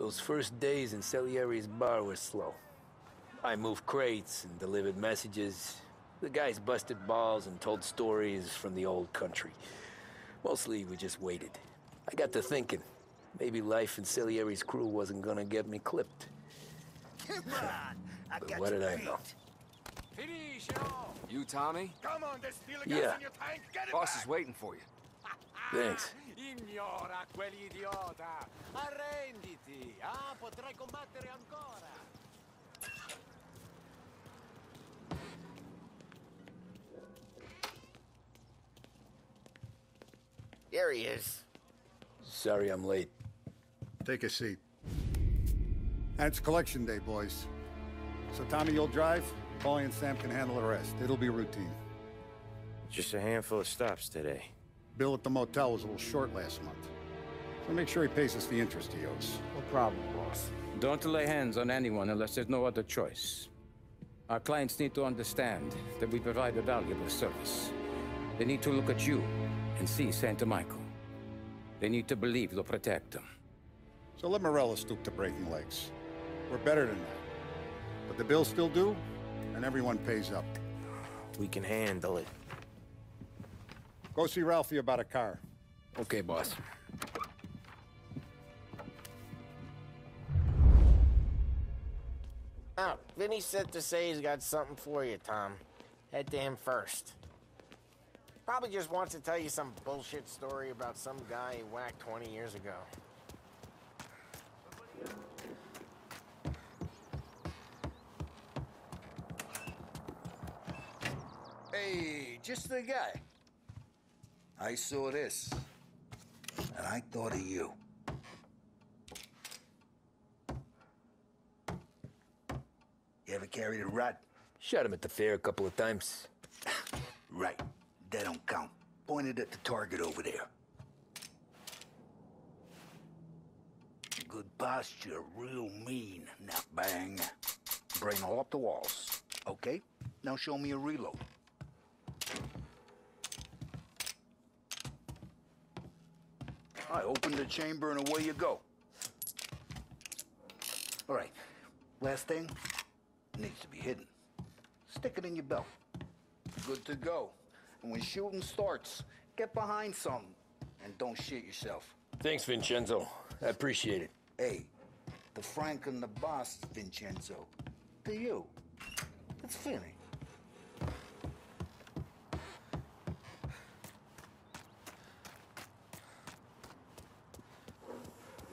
Those first days in Salieri's bar were slow. I moved crates and delivered messages. The guys busted balls and told stories from the old country. Mostly, we just waited. I got to thinking, maybe life in Salieri's crew wasn't gonna get me clipped. Come on! But what did I know? You, Tommy? Come on, there's still a Yeah. gas in your tank. Get it Boss back. is waiting for you. Thanks. Ignora quell'idiota! Arrenditi! Ah, potrai combattere ancora! There he is. Sorry I'm late. Take a seat. And it's collection day, boys. So Tommy, you'll drive. Paulie and Sam can handle the rest. It'll be routine. Just a handful of stops today. Bill at the motel was a little short last month. So make sure he pays us the interest he owes. No problem, boss. Don't lay hands on anyone unless there's no other choice. Our clients need to understand that we provide a valuable service. They need to look at you and see Santa Michael. They need to believe you'll protect them. So let Morella stoop to breaking legs. We're better than that. But the bills still due, and everyone pays up. We can handle it. Go see Ralphie about a car. Okay, boss. Oh, Vinny said to say he's got something for you, Tom. Head to him first. Probably just wants to tell you some bullshit story about some guy he whacked 20 years ago. Hey, just the guy. I saw this, and I thought of you. You ever carried a rat? Shot him at the fair a couple of times. Right. That don't count. Pointed at the target over there. Good posture, real mean. Now bang. Brain all up the walls. Okay? Now show me a reload. I open the chamber and away you go. All right. Last thing. Needs to be hidden. Stick it in your belt. Good to go. And when shooting starts, get behind something. And don't shit yourself. Thanks, Vincenzo. I appreciate it. Hey, the Frank and the boss, Vincenzo. To you. It's Vinny.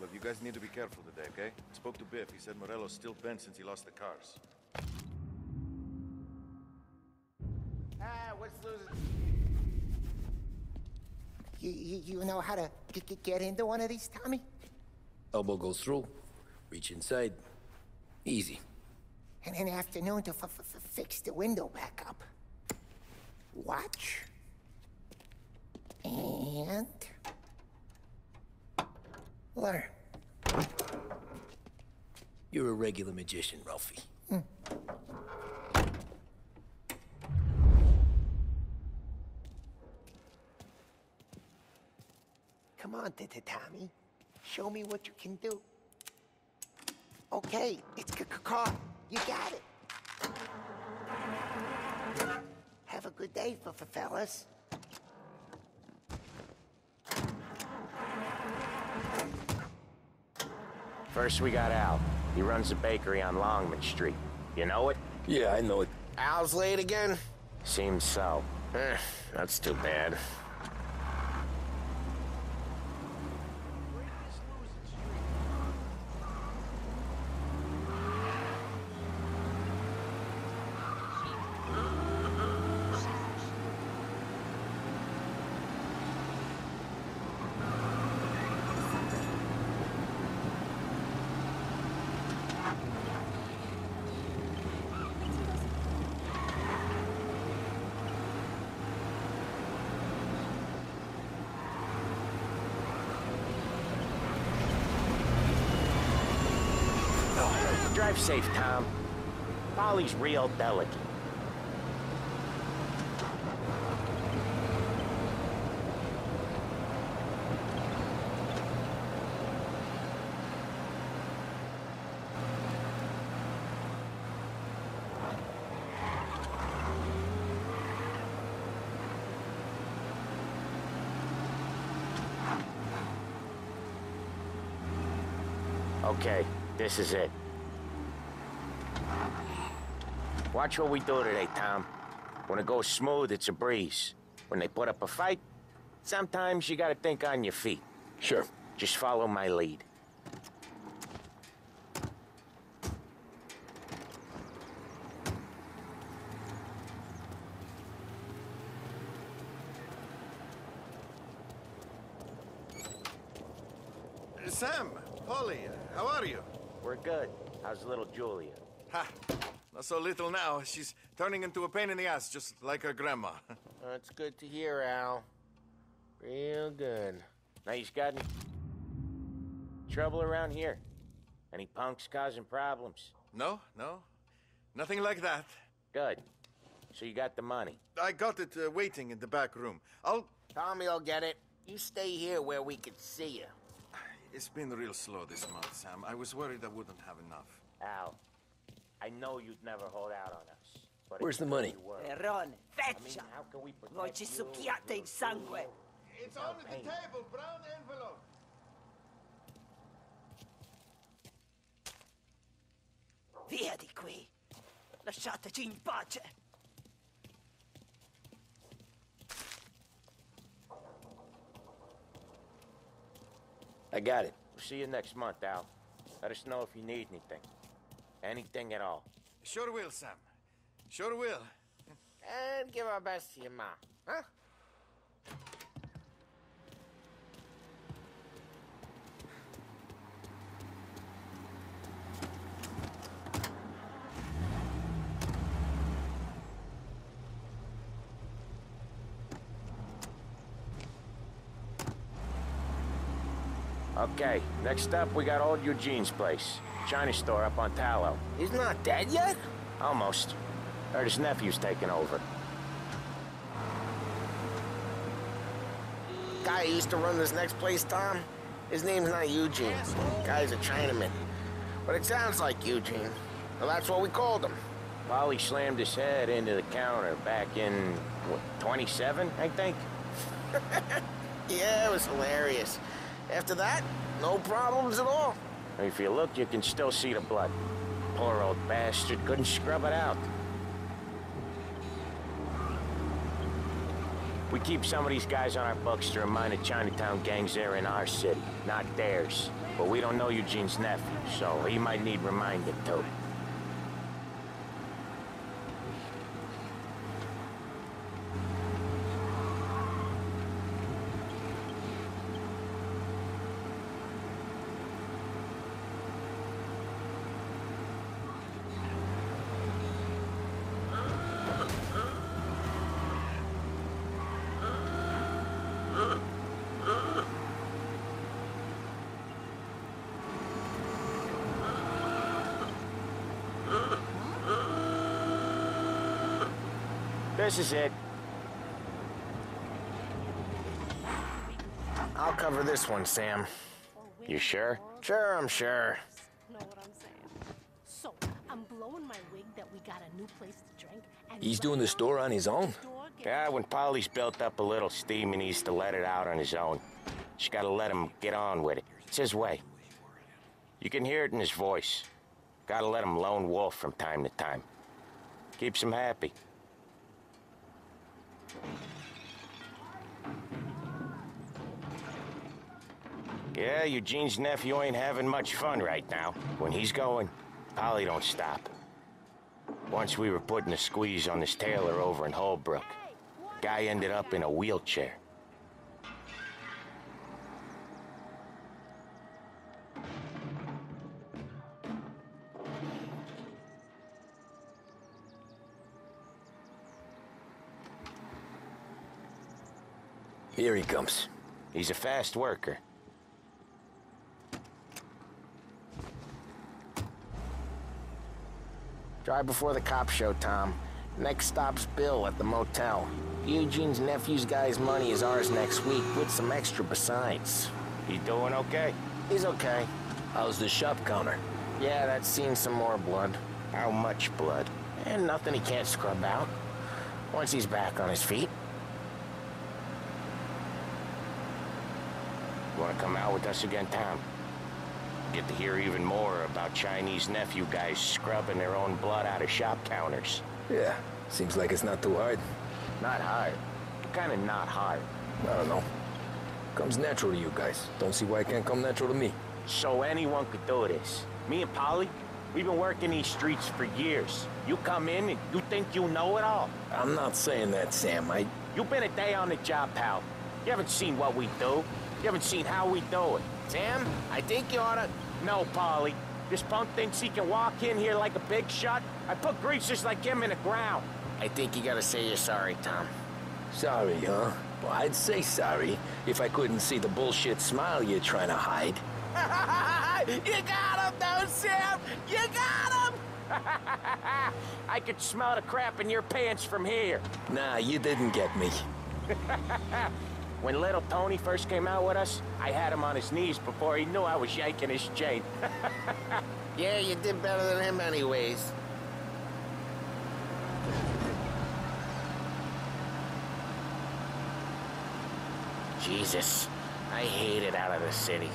Look, you guys need to be careful today, okay? Spoke to Biff. He said Morello's still bent since he lost the cars. What's losing? You know how to get into one of these, Tommy? Elbow goes through. Reach inside. Easy. And an afternoon to fix the window back up. Watch. And... learn. You're a regular magician, Ralphie. Come on, Tommy. Show me what you can do. Okay, it's caught. You got it. Have a good day, fellas. First we got Al. He runs a bakery on Longman Street. You know it? Yeah, I know it. Al's late again? Seems so. That's too bad. Drive safe, Tom. Polly's real delicate. Okay, this is it. Watch what we do today, Tom. When it goes smooth, it's a breeze. When they put up a fight, sometimes you gotta think on your feet. Sure. Just follow my lead. Sam, Polly, how are you? We're good. How's little Julia? Ha! Not so little now. She's turning into a pain in the ass, just like her grandma. That's good to hear, Al. Real good. Now, you got any trouble around here? Any punks causing problems? No. Nothing like that. Good. So you got the money? I got it waiting in the back room. Tommy will get it. You stay here where we can see you. It's been real slow this month, Sam. I was worried I wouldn't have enough. Al, I know you'd never hold out on us. But Where's the money? Errone, I mean, feccia! how can we protect Voi ci you? succhiate il sangue! It's on the table, brown envelope. Via di qui! Lasciateci in pace! I got it. See you next month, Al. Let us know if you need anything. Anything at all. Sure will, Sam. Sure will. And give our best to your ma, huh? Okay, next up we got old Eugene's place. China store up on Tallow. He's not dead yet? Almost. Heard his nephew's taking over. Guy who used to run this next place, Tom? His name's not Eugene. Guy's a Chinaman. But it sounds like Eugene. Well, that's what we called him. Polly slammed his head into the counter back in, what, 27, I think? Yeah, it was hilarious. After that, no problems at all. If you look, you can still see the blood. Poor old bastard couldn't scrub it out. We keep some of these guys on our books to remind the Chinatown gangs they're in our city, not theirs. But we don't know Eugene's nephew, so he might need reminding too. This is it. I'll cover this one, Sam. You sure? Sure, I'm sure. Know what I'm saying? So, I'm blowing my wig that we got a new place to drink. And He's doing the store on his own? Yeah, when Polly's built up a little steam, he needs to let it out on his own. Just gotta let him get on with it. It's his way. You can hear it in his voice. Gotta let him lone wolf from time to time. Keeps him happy. Yeah, Eugene's nephew ain't having much fun right now. When he's going, Polly don't stop. Once we were putting a squeeze on this tailor over in Holbrook. Guy ended up in a wheelchair. Here he comes. He's a fast worker. Drive before the cops show, Tom. Next stop's Bill at the motel. Eugene's nephew's guy's money is ours next week, with some extra besides. He doing okay? He's okay. How's the shop counter? Yeah, that's seen some more blood. How much blood? And nothing he can't scrub out. Once he's back on his feet. You wanna come out with us again, Tom? get to hear even more about Chinese nephew guys scrubbing their own blood out of shop counters. Yeah, seems like it's not too hard. Not hard. Kinda not hard. I don't know. Comes natural to you guys. Don't see why it can't come natural to me. So anyone could do this. Me and Polly, we've been working these streets for years. You come in and you think you know it all. I'm not saying that, Sam. You've been a day on the job, pal. You haven't seen what we do. You haven't seen how we do it. Sam, I think you oughta... No, Polly. This punk thinks he can walk in here like a big shot. I put greasers like him in the ground. I think you gotta say you're sorry, Tom. Sorry, huh? Well, I'd say sorry if I couldn't see the bullshit smile you're trying to hide. You got him, though, Sam! You got him! I could smell the crap in your pants from here. Nah, you didn't get me. When little Tony first came out with us, I had him on his knees before he knew I was yanking his chain. Yeah, you did better than him anyways. Jesus, I hate it out of the city.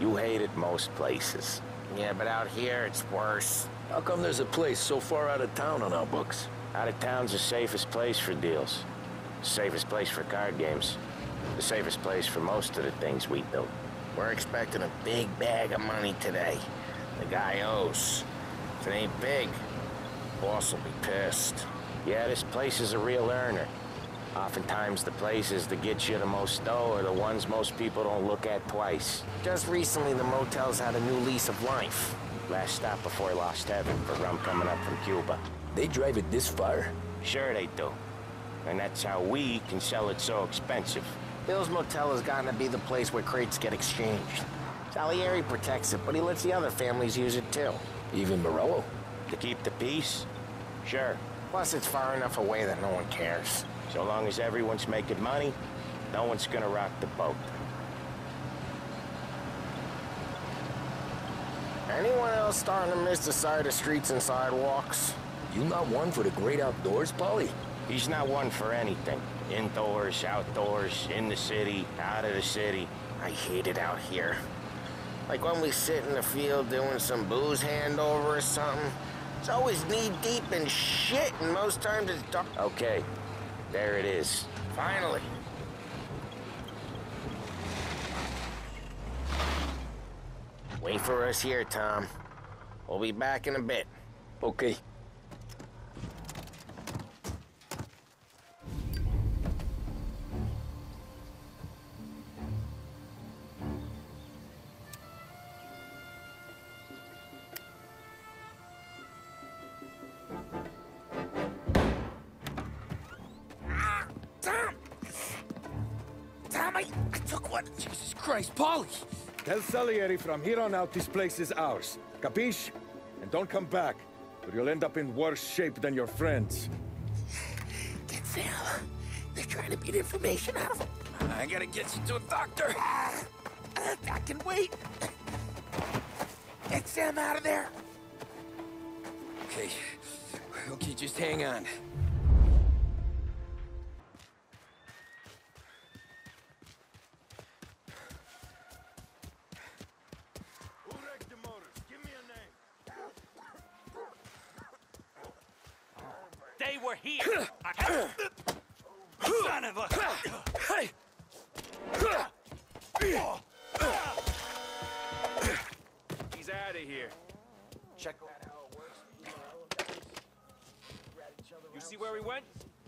You hate it most places. Yeah, but out here, it's worse. How come there's a place so far out of town on our books? Out of town's the safest place for deals. The safest place for card games. The safest place for most of the things we do. We're expecting a big bag of money today. The guy owes. If it ain't big, boss will be pissed. Yeah, this place is a real earner. Oftentimes the places that get you the most dough are the ones most people don't look at twice. Just recently, the motel's had a new lease of life. Last stop before Lost Heaven for rum coming up from Cuba. They drive it this far? Sure they do. And that's how we can sell it so expensive. Bill's Motel has gotten to be the place where crates get exchanged. Salieri protects it, but he lets the other families use it too. Even Morello? To keep the peace? Sure. Plus, it's far enough away that no one cares. So long as everyone's making money, no one's gonna rock the boat. Anyone else starting to miss the side of streets and sidewalks? You not one for the great outdoors, Polly? He's not one for anything. Indoors, outdoors, in the city, out of the city. I hate it out here. Like when we sit in the field doing some booze handover or something. It's always knee-deep in shit, and most times it's dark. Okay, there it is. Finally. Wait for us here, Tom. We'll be back in a bit. Okay. I took one. Jesus Christ, Polly! Tell Salieri from here on out this place is ours. Capiche? And don't come back, or you'll end up in worse shape than your friends. Get Sam. They're trying to beat information out of him. I gotta get you to a doctor. I can wait. Get Sam out of there. Okay. Okay, just hang on. They were here! Son of a... He's out of here. Check out how it works. You see where he went?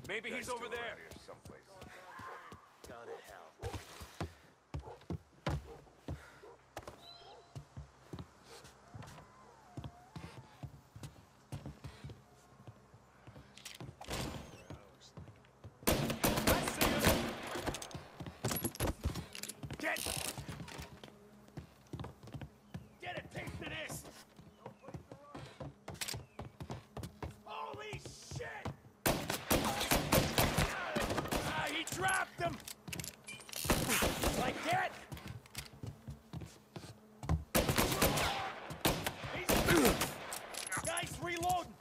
Maybe he's over there. Someplace. Gone to hell. Get a taste of this! Holy shit! He dropped him! Like that? Guy's reloading!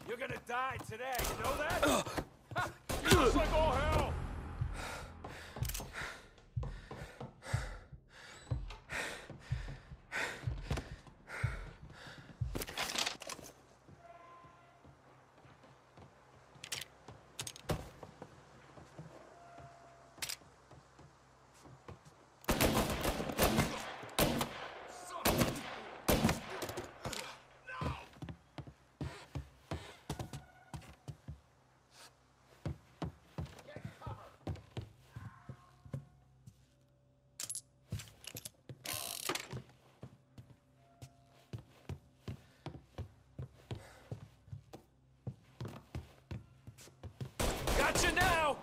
You're gonna die today, you know that? Looks like all hell! Gotcha now!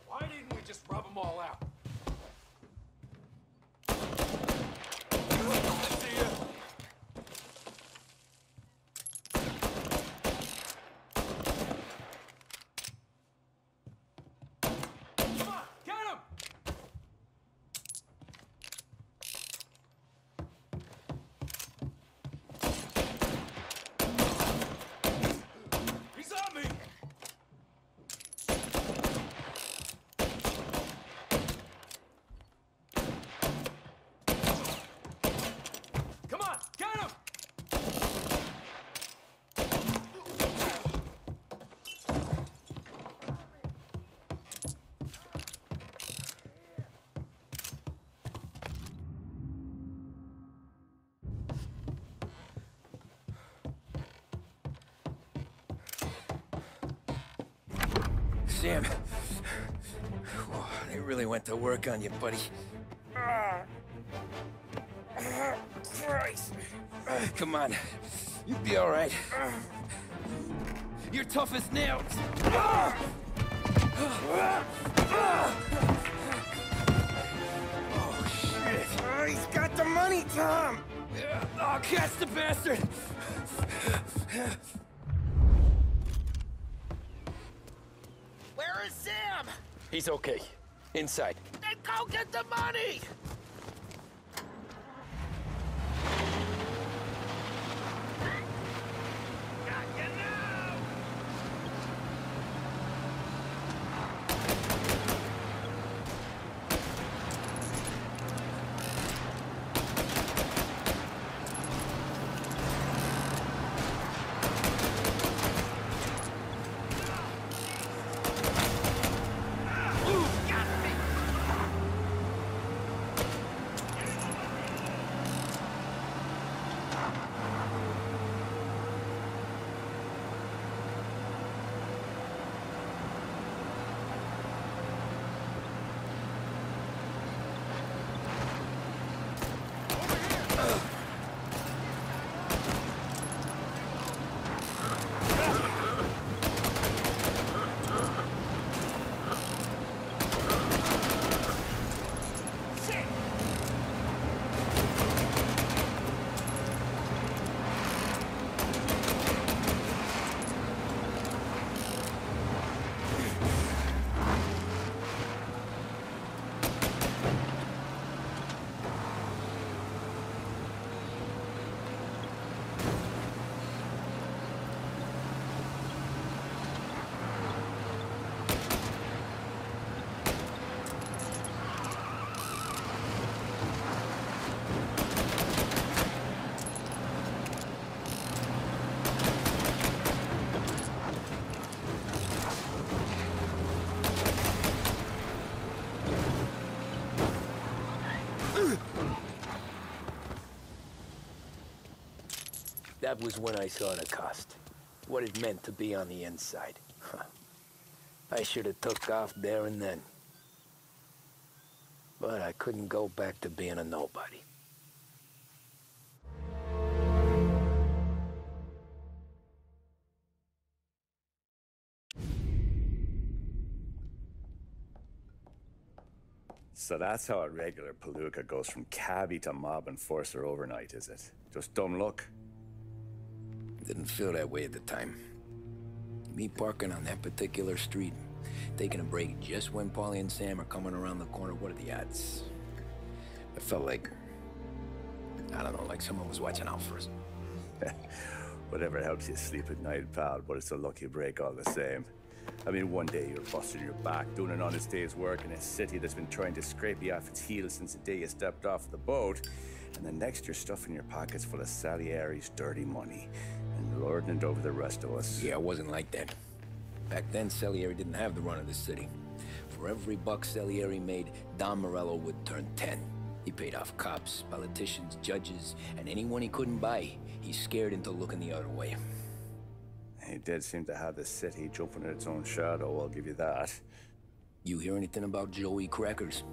Why didn't we just rub them all out? See ya. Sam, they really went to work on you, buddy. Christ. Come on, you'll be all right. You're tough as nails. Oh, shit. Oh, he's got the money, Tom! Oh, catch the bastard! Where is Sam? He's okay. Inside. Then go get the money! That was when I saw the cost. What it meant to be on the inside. Huh. I should have took off there and then. But I couldn't go back to being a nobody. So that's how a regular palooka goes from cabbie to mob enforcer overnight, is it? Just dumb luck? Didn't feel that way at the time. Me parking on that particular street, taking a break just when Paulie and Sam are coming around the corner, what are the odds? It felt like, I don't know, like someone was watching out for us. Whatever helps you sleep at night, pal, but it's a lucky break all the same. I mean, one day you're busting your back, doing an honest day's work in a city that's been trying to scrape you off its heels since the day you stepped off the boat, and the next you're stuffing your pockets full of Salieri's dirty money and lording it over the rest of us. Yeah, it wasn't like that. Back then, Salieri didn't have the run of the city. For every buck Salieri made, Don Morello would turn 10. He paid off cops, politicians, judges, and anyone he couldn't buy, he scared into looking the other way. He did seem to have the city jumping at its own shadow, I'll give you that. You hear anything about Joey Crackers?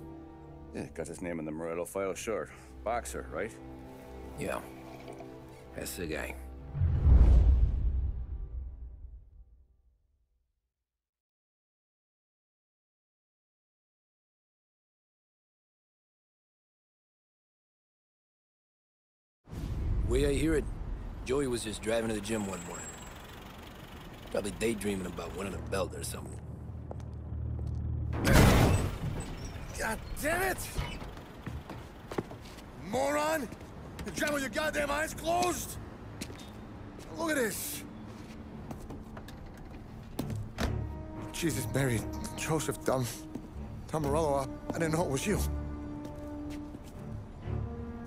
Yeah, got his name in the Morello file, sure. Boxer, right? Yeah, that's the guy. Way I hear it, Joey was just driving to the gym one morning. Probably daydreaming about winning a belt or something. God damn it! Moron! You're driving with your goddamn eyes closed? Look at this! Jesus, Mary, Joseph, Tom Morello, I didn't know it was you.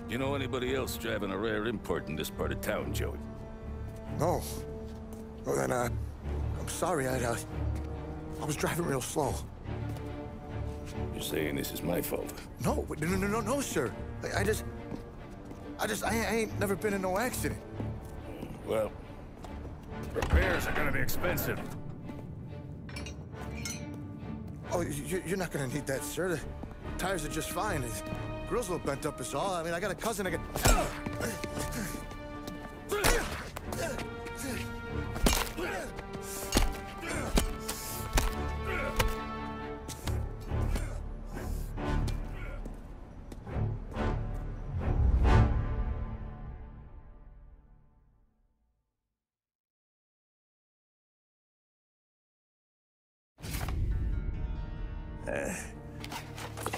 You know anybody else driving a rare import in this part of town, Joey? No. Well, then, I'm sorry, I was driving real slow. You're saying this is my fault? No, no, sir. I ain't never been in no accident. Well, repairs are gonna be expensive. Oh, you're not gonna need that, sir. The tires are just fine. The grill's a little bent up is all. I mean, I got a cousin I can...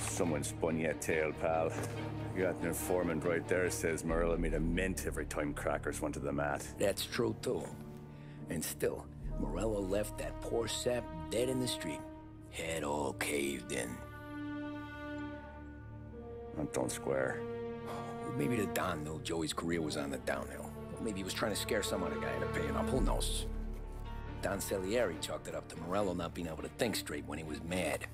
Someone spun you a tail, pal. You got an informant right there says Morello made a mint every time Crackers went to the mat. That's true, too. And still, Morello left that poor sap dead in the street. Head all caved in. Don't square. Maybe the Don knew Joey's career was on the downhill. Maybe he was trying to scare some other guy into paying up. Who knows? Don Salieri chalked it up to Morello not being able to think straight when he was mad.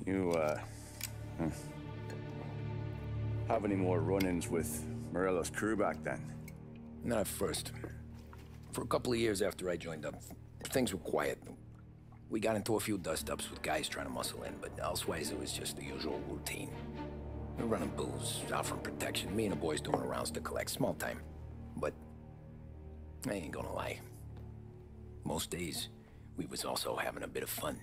You, have any more run-ins with Morello's crew back then? Not at first. For a couple of years after I joined up, things were quiet. We got into a few dust-ups with guys trying to muscle in, but elsewise it was just the usual routine. We were running booze, offering protection, me and the boys doing the rounds to collect, small time. But I ain't gonna lie. Most days, we was also having a bit of fun.